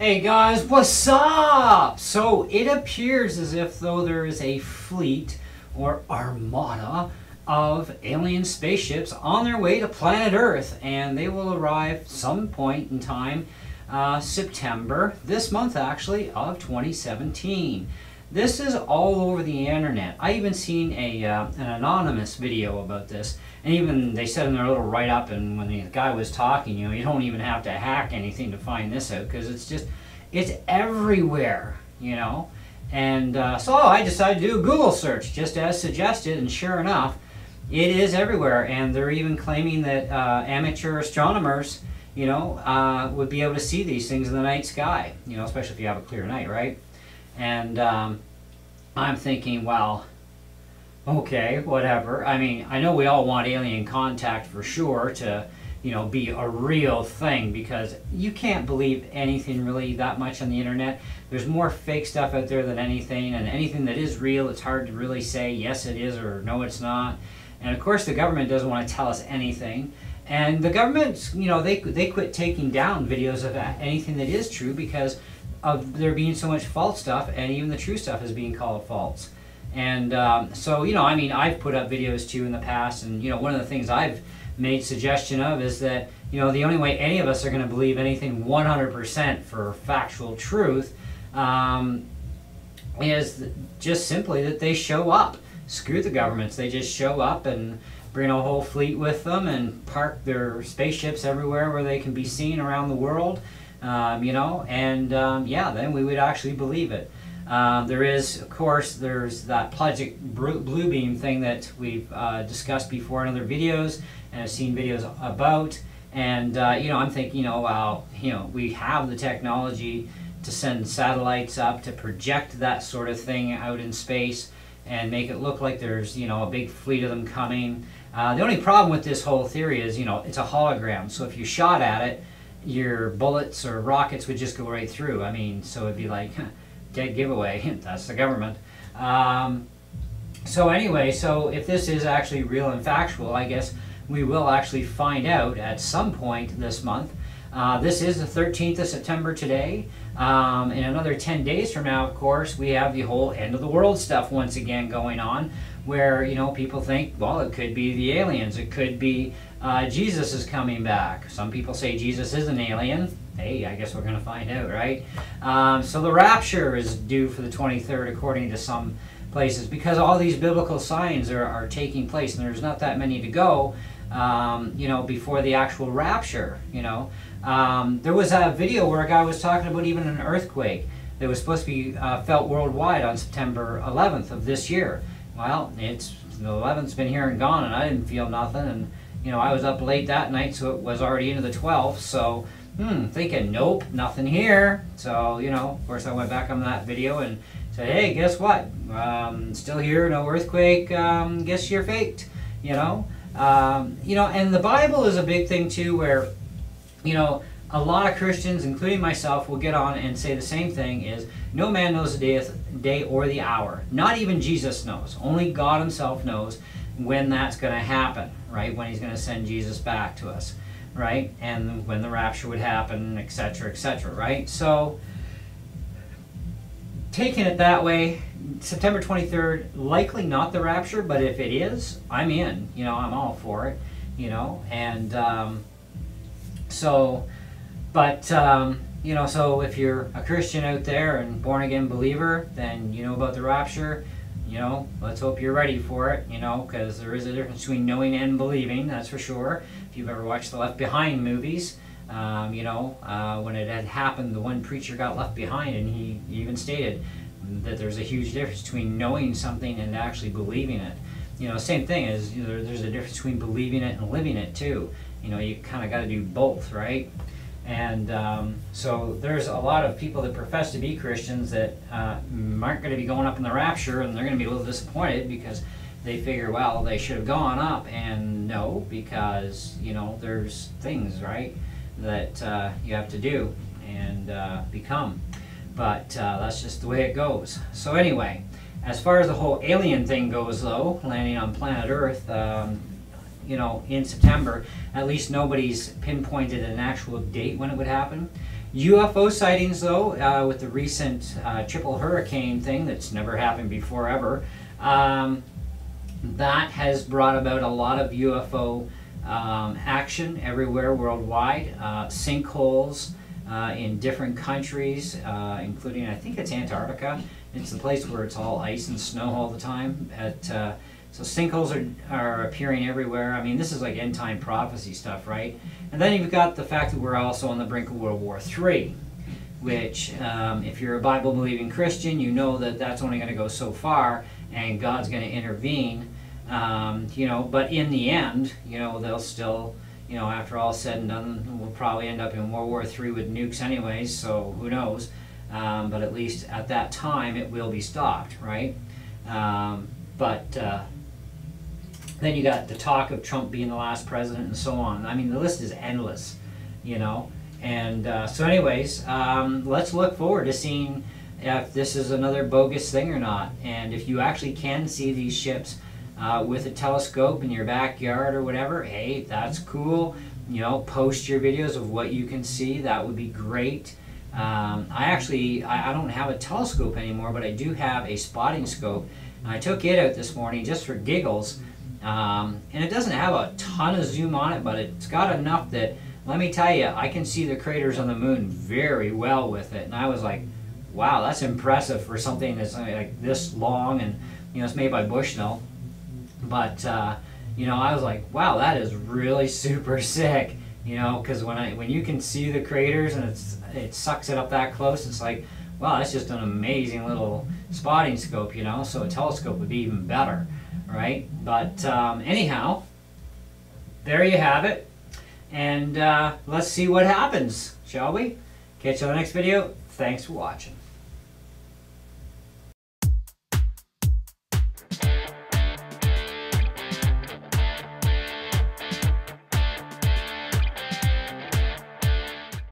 Hey guys, what's up? So it appears as if though there is a fleet or armada of alien spaceships on their way to planet Earth, and they will arrive some point in time, September, this month actually, of 2017. This is all over the internet. I even seen an anonymous video about this, and even they said in their little write-up, and when the guy was talking, you know, you don't even have to hack anything to find this out, because it's everywhere, you know. And so I decided to do a Google search, just as suggested, and sure enough, it is everywhere. And they're even claiming that amateur astronomers, you know, would be able to see these things in the night sky, you know, especially if you have a clear night, right? And I'm thinking, well, okay, whatever. I mean, I know we all want alien contact for sure to, you know, be a real thing, because you can't believe anything really that much on the internet. There's more fake stuff out there than anything, and anything that is real, it's hard to really say yes it is or no it's not. And of course the government doesn't want to tell us anything. And the government, you know, they quit taking down videos of anything that is true because of there being so much false stuff, and even the true stuff is being called false. And so, you know, I mean, I've put up videos too in the past, and, you know, one of the things I've made suggestion of is that, you know, the only way any of us are going to believe anything 100% for factual truth is just simply that they show up. Screw the governments. They just show up and bring a whole fleet with them and park their spaceships everywhere where they can be seen around the world, you know, and yeah, then we would actually believe it. There is, of course, there's that Project Blue Beam thing that we've discussed before in other videos, and I've seen videos about. And you know, I'm thinking, you know, well, you know, we have the technology to send satellites up to project that sort of thing out in space and make it look like there's, you know, a big fleet of them coming. The only problem with this whole theory is, you know, it's a hologram. So if you shot at it, your bullets or rockets would just go right through. I mean, so it'd be like, dead giveaway. That's the government. So anyway, so if this is actually real and factual, I guess we will actually find out at some point this month. This is the 13th of September today. In another 10 days from now, of course, we have the whole end of the world stuff once again going on, where, you know, people think, well, it could be the aliens, it could be Jesus is coming back. Some people say Jesus is an alien. Hey, I guess we're going to find out, right? So the rapture is due for the 23rd, according to some places, because all these biblical signs are taking place, and there's not that many to go, you know, before the actual rapture, you know. There was a video where a guy was talking about even an earthquake that was supposed to be felt worldwide on September 11th of this year. Well, the 11th's been here and gone, and I didn't feel nothing, and, you know, I was up late that night, so it was already into the 12th, so thinking, nope, nothing here. So, you know, of course I went back on that video and said, hey, guess what? Still here, no earthquake, guess you're faked, you know. You know, and the Bible is a big thing too, where, you know, a lot of Christians, including myself, will get on and say the same thing, is no man knows the day or the hour. Not even Jesus knows. Only God himself knows when that's going to happen, right? When he's going to send Jesus back to us, right? And when the rapture would happen, etc., right? So, taking it that way, September 23rd, likely not the rapture, but if it is, I'm in. You know, I'm all for it, you know. And so, but, you know, so if you're a Christian out there and born-again believer, then you know about the rapture. You know, let's hope you're ready for it, you know, because there is a difference between knowing and believing, that's for sure. If you've ever watched the Left Behind movies, you know, when it had happened, the one preacher got left behind, and he even stated that there's a huge difference between knowing something and actually believing it. You know, same thing is, you know, there's a difference between believing it and living it too. You know, you kind of got to do both, right? And so there's a lot of people that profess to be Christians that aren't going to be going up in the rapture, and they're going to be a little disappointed because they figure, well, they should have gone up, and no, because, you know, there's things, right, that you have to do and become. But that's just the way it goes. So anyway, as far as the whole alien thing goes, though, landing on planet Earth, you know, in September, at least nobody's pinpointed an actual date when it would happen. UFO sightings, though, with the recent triple hurricane thing that's never happened before ever, that has brought about a lot of UFO action everywhere worldwide. Sinkholes in different countries, including, I think it's Antarctica. It's the place where it's all ice and snow all the time. So sinkholes are appearing everywhere. I mean, this is like end time prophecy stuff, right? And then you've got the fact that we're also on the brink of World War III, which, if you're a Bible-believing Christian, you know that that's only going to go so far, and God's going to intervene. But in the end, they'll still, after all said and done, we'll probably end up in World War III with nukes anyways, so who knows. But at least at that time, it will be stopped, right? Then you got the talk of Trump being the last president and so on. I mean, the list is endless, And so anyways, let's look forward to seeing if this is another bogus thing or not. And if you actually can see these ships with a telescope in your backyard or whatever, hey, that's cool. Post your videos of what you can see. That would be great. I don't have a telescope anymore, but I do have a spotting scope. And I took it out this morning just for giggles. And it doesn't have a ton of zoom on it, but it's got enough that, let me tell you, I can see the craters on the moon very well with it. And I was like, wow, that's impressive for something that's like this long, and it's made by Bushnell. But I was like, wow, that is really super sick. Because when you can see the craters and it sucks it up that close, it's like, wow, that's just an amazing little spotting scope. So a telescope would be even better, right? But anyhow, there you have it. And let's see what happens, shall we? Catch you on the next video. Thanks for watching.